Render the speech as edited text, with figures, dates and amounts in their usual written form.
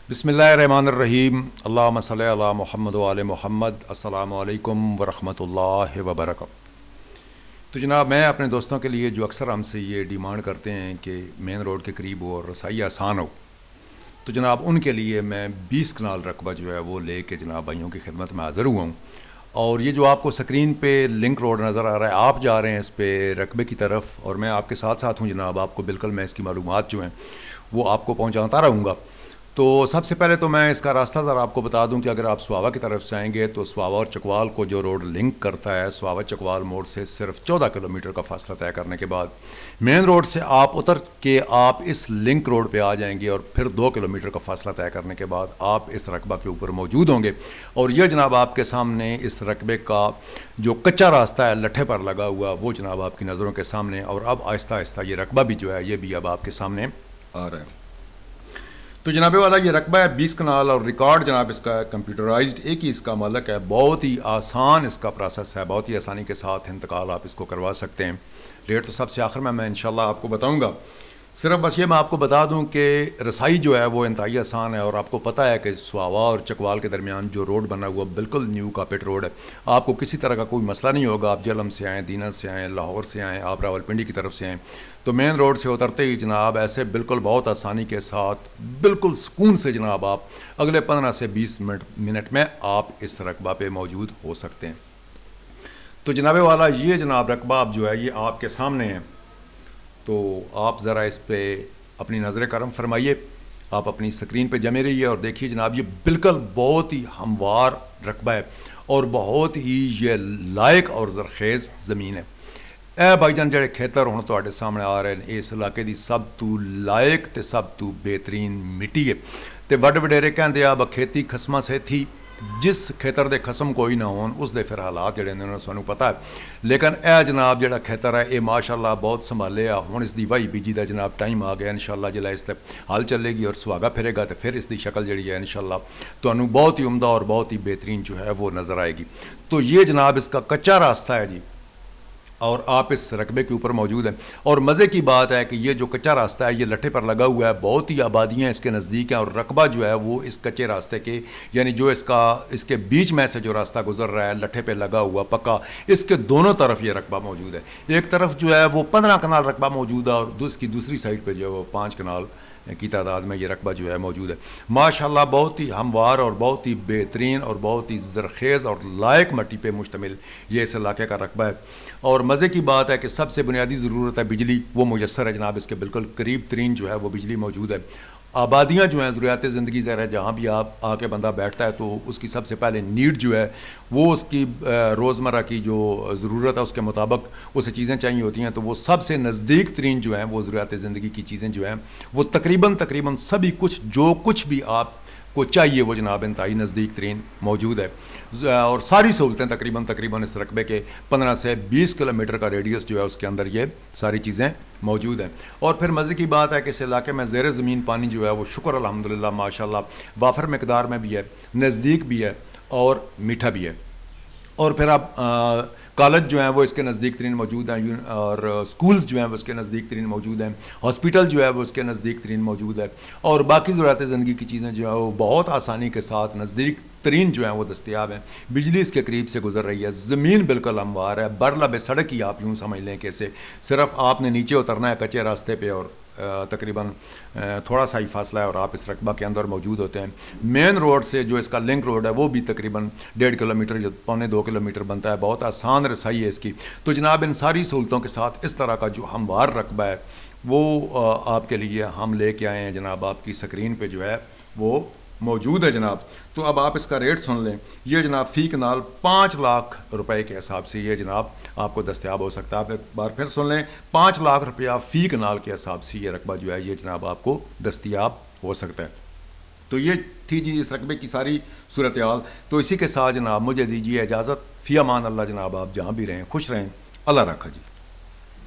بسم اللہ الرحمن الرحیم، اللہم صلی علی محمد و آل محمد۔ السلام علیکم ورحمۃ اللہ وبرکاتہ۔ تو جناب، میں اپنے دوستوں کے لیے جو اکثر ہم سے یہ ڈیمانڈ کرتے ہیں کہ مین روڈ کے قریب ہو اور رسائی آسان ہو، تو جناب ان کے لیے میں 20 کنال رقبہ جو ہے وہ لے کے جناب بھائیوں کی خدمت میں حاضر ہوا ہوں۔ اور یہ جو آپ کو سکرین پہ لنک روڈ نظر آ رہا ہے، آپ جا رہے ہیں اس پہ رقبے کی طرف، اور میں آپ کے ساتھ ساتھ ہوں جناب، آپ کو بالکل میں اس کی معلومات جو ہیں وہ آپ کو پہنچاتا رہوں گا۔ تو سب سے پہلے تو میں اس کا راستہ ذرا آپ کو بتا دوں کہ اگر آپ سواوا کی طرف سے آئیں گے تو سواوا اور چکوال کو جو روڈ لنک کرتا ہے، سواوا چکوال موڑ سے صرف 14 کلومیٹر کا فاصلہ طے کرنے کے بعد مین روڈ سے آپ اتر کے آپ اس لنک روڈ پہ آ جائیں گے، اور پھر 2 کلومیٹر کا فاصلہ طے کرنے کے بعد آپ اس رقبہ کے اوپر موجود ہوں گے۔ اور یہ جناب آپ کے سامنے اس رقبے کا جو کچا راستہ ہے لٹھے پر لگا ہوا، وہ جناب آپ کی نظروں کے سامنے، اور اب آہستہ آہستہ یہ رقبہ بھی جو ہے یہ بھی اب آپ کے سامنے آ رہا ہے۔ تو جناب والا یہ رقبہ ہے 20 کنال، اور ریکارڈ جناب اس کا کمپیوٹرائزڈ ایک ہی اس کا مالک ہے۔ بہت ہی آسان اس کا پروسیس ہے، بہت ہی آسانی کے ساتھ انتقال آپ اس کو کروا سکتے ہیں۔ ریٹ تو سب سے آخر میں انشاءاللہ آپ کو بتاؤں گا، صرف بس یہ میں آپ کو بتا دوں کہ رسائی جو ہے وہ انتہائی آسان ہے، اور آپ کو پتہ ہے کہ سواوا اور چکوال کے درمیان جو روڈ بنا ہوا بالکل نیو کارپیٹ روڈ ہے، آپ کو کسی طرح کا کوئی مسئلہ نہیں ہوگا۔ آپ جہلم سے آئیں، دینا سے آئیں، لاہور سے آئیں، آپ راولپنڈی کی طرف سے آئیں، تو مین روڈ سے اترتے ہی جناب ایسے بالکل بہت آسانی کے ساتھ بالکل سکون سے جناب آپ اگلے 15 سے 20 منٹ میں آپ اس رقبہ پہ موجود ہو سکتے ہیں۔ تو جناب والا یہ جناب رقبہ آپ جو ہے یہ آپ کے سامنے ہے، تو آپ ذرا اس پہ اپنی نظر کرم فرمائیے، آپ اپنی سکرین پہ جمے رہیے اور دیکھیے جناب، یہ بالکل بہت ہی ہموار رقبہ ہے اور بہت ہی یہ لائق اور زرخیز زمین ہے۔ اے بھائی جان، جڑے کھیتر ہوں تواڈے سامنے آ رہے ہیں، اس علاقے دی سب تو لائق تے سب تو بہترین مٹی ہے۔ تے وڈ وڈیرے کہندے آ کھیتی خسماں سے تھی، جس کھیتر دے خسم کوئی نہ ہون اس دے پھر حالات جڑے نے انہوں سانوں پتہ ہے۔ لیکن اے جناب جڑا کھیتر ہے یہ ماشاءاللہ بہت سنبھالے آ، ہن اس دی واہی بیجی دا جناب ٹائم آ گیا، انشاءاللہ جلا اس تے حل چلے گی اور سواگا پھرے گا، تو پھر اس دی شکل جڑی ہے انشاءاللہ تانوں بہت ہی عمدہ اور بہت ہی بہترین جو ہے وہ نظر آئے گی۔ تو یہ جناب اس کا کچا راستہ ہے جی، اور آپ اس رقبے کے اوپر موجود ہیں۔ اور مزے کی بات ہے کہ یہ جو کچا راستہ ہے یہ لٹھے پر لگا ہوا ہے، بہت ہی آبادیاں اس کے نزدیک ہیں، اور رقبہ جو ہے وہ اس کچے راستے کے یعنی جو اس کے بیچ میں سے جو راستہ گزر رہا ہے لٹھے پہ لگا ہوا پکا، اس کے دونوں طرف یہ رقبہ موجود ہے۔ ایک طرف جو ہے وہ 15 کنال رقبہ موجود ہے، اور اس کی دوسری سائڈ پہ جو ہے وہ 5 کنال کی تعداد میں یہ رقبہ جو ہے موجود ہے۔ ماشاءاللہ بہت ہی ہموار اور بہت ہی بہترین اور بہت ہی زرخیز اور لائق مٹی پہ مشتمل یہ اس علاقے کا رقبہ ہے۔ اور مزے کی بات ہے کہ سب سے بنیادی ضرورت ہے بجلی، وہ میسر ہے جناب، اس کے بالکل قریب ترین جو ہے وہ بجلی موجود ہے۔ آبادیاں جو ہیں، ضروریات زندگی ظاہر ہے جہاں بھی آپ آ کے بندہ بیٹھتا ہے تو اس کی سب سے پہلے نیڈ جو ہے وہ اس کی روزمرہ کی جو ضرورت ہے اس کے مطابق اسے چیزیں چاہیے ہوتی ہیں، تو وہ سب سے نزدیک ترین جو ہیں وہ ضروریات زندگی کی چیزیں جو ہیں وہ تقریباً سبھی کچھ جو کچھ بھی آپ کو چاہیے وہ جناب انتہائی نزدیک ترین موجود ہے، اور ساری سہولتیں تقریباً اس رقبے کے 15 سے 20 کلومیٹر کا ریڈیس جو ہے اس کے اندر یہ ساری چیزیں موجود ہیں۔ اور پھر مزے کی بات ہے کہ اس علاقے میں زیر زمین پانی جو ہے وہ شکر الحمدللہ ماشاءاللہ وافر مقدار میں بھی ہے، نزدیک بھی ہے اور میٹھا بھی ہے۔ اور پھر اب کالج جو ہیں وہ اس کے نزدیک ترین موجود ہیں، اور سکولز جو ہیں وہ اس کے نزدیک ترین موجود ہیں، ہاسپٹل جو ہے وہ اس کے نزدیک ترین موجود ہے، اور باقی ضروریات زندگی کی چیزیں جو ہیں وہ بہت آسانی کے ساتھ نزدیک ترین جو ہیں وہ دستیاب ہیں۔ بجلی اس کے قریب سے گزر رہی ہے، زمین بالکل ہموار ہے، برلب سڑک ہی آپ یوں سمجھ لیں کہ اسے صرف آپ نے نیچے اترنا ہے کچے راستے پہ، اور تقریباً تھوڑا سا ہی فاصلہ ہے اور آپ اس رقبہ کے اندر موجود ہوتے ہیں۔ مین روڈ سے جو اس کا لنک روڈ ہے وہ بھی تقریباً 1.5 کلومیٹر یا 1.25 کلومیٹر بنتا ہے، بہت آسان رسائی ہے اس کی۔ تو جناب ان ساری سہولتوں کے ساتھ اس طرح کا جو ہموار رقبہ ہے وہ آپ کے لیے ہم لے کے آئے ہیں جناب، آپ کی سکرین پہ جو ہے وہ موجود ہے جناب۔ تو اب آپ اس کا ریٹ سن لیں، یہ جناب فی کنال 5 لاکھ روپے کے حساب سے یہ جناب آپ کو دستیاب ہو سکتا ہے۔ آپ ایک بار پھر سن لیں، 5 لاکھ روپیہ فی کنال کے حساب سے یہ رقبہ جو ہے یہ جناب آپ کو دستیاب ہو سکتا ہے۔ تو یہ تھی جی اس رقبے کی ساری صورتحال۔ تو اسی کے ساتھ جناب مجھے دیجیے اجازت، فی امان اللہ جناب، آپ جہاں بھی رہیں خوش رہیں، اللہ رکھا جی۔